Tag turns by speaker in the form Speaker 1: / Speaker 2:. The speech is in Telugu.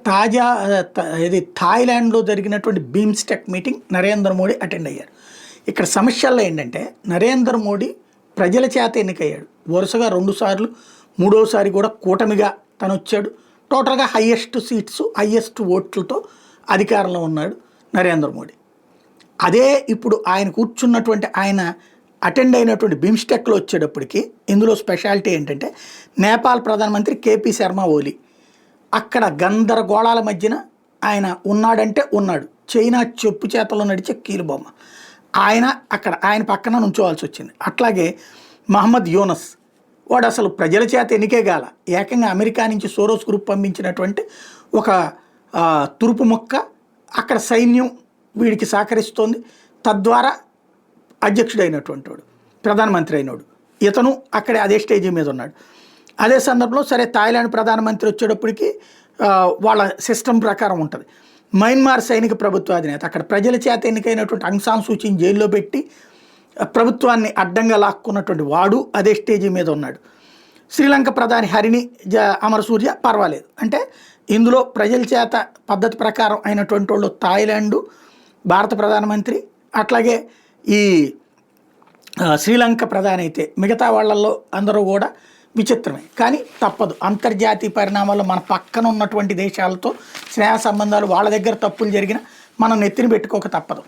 Speaker 1: తాజా ఇది థాయిలాండ్లో జరిగినటువంటి BIMSTEC meeting Narendra Modi attend అయ్యారు. ఇక్కడ సమస్యల్లో ఏంటంటే నరేంద్ర మోడీ ప్రజల చేత ఎన్నికయ్యాడు. వరుసగా 2 సార్లు, మూడోసారి కూడా కూటమిగా తను వచ్చాడు. టోటల్గా హయ్యెస్ట్ సీట్స్, హయ్యెస్ట్ ఓట్లతో అధికారంలో ఉన్నాడు నరేంద్ర మోడీ. అదే ఇప్పుడు ఆయన కూర్చున్నటువంటి ఆయన అటెండ్ అయినటువంటి బీమ్స్టెక్లో వచ్చేటప్పటికి ఇందులో స్పెషాలిటీ ఏంటంటే నేపాల్ ప్రధానమంత్రి కేపీ శర్మ ఓలీ అక్కడ గందరగోళాల మధ్యన ఆయన ఉన్నాడంటే ఉన్నాడు. చైనా చెప్పు చేతలో నడిచే కీలుబొమ్మ ఆయన పక్కన నుంచోవాల్సి వచ్చింది. అట్లాగే మహమ్మద్ యూనస్ వాడు అసలు ప్రజల చేత ఎన్నికే గాల, ఏకంగా అమెరికా నుంచి సోరోస్ గ్రూప్ పంపించినటువంటి ఒక తురుపు మొక్క అక్కడ సైన్యం వీడికి సహకరిస్తోంది. తద్వారా అధ్యక్షుడైనటువంటి వాడు, ప్రధానమంత్రి అయినోడు ఇతను అక్కడే అదే స్టేజీ మీద ఉన్నాడు. అదే సందర్భంలో సరే థాయిలాండ్ ప్రధానమంత్రి వచ్చేటప్పటికి వాళ్ళ సిస్టమ్ ప్రకారం ఉంటుంది. మయన్మార్ సైనిక ప్రభుత్వ అధినేత అక్కడ ప్రజల చేత ఎన్నికైనటువంటి ఆంగ్ సాన్ సూచీని జైల్లో పెట్టి ప్రభుత్వాన్ని అడ్డంగా లాక్కున్నటువంటి వాడు అదే స్టేజీ మీద ఉన్నాడు. శ్రీలంక ప్రధాని హరిణి అమరసూర్య పర్వాలేదు. అంటే ఇందులో ప్రజల చేత పద్ధతి ప్రకారం అయినటువంటి వాళ్ళు థాయిలాండు భారత ప్రధానమంత్రి, అట్లాగే ఈ శ్రీలంక ప్రధాని అయితే మిగతా వాళ్ళల్లో అందరూ కూడా విచిత్రమే. కానీ తప్పదు, అంతర్జాతీయ పరిణామాల్లో మన పక్కన ఉన్నటువంటి దేశాలతో స్నేహ సంబంధాలు వాళ్ళ దగ్గర తప్పులు జరిగినా మనం నెత్తిని పెట్టుకోక తప్పదు.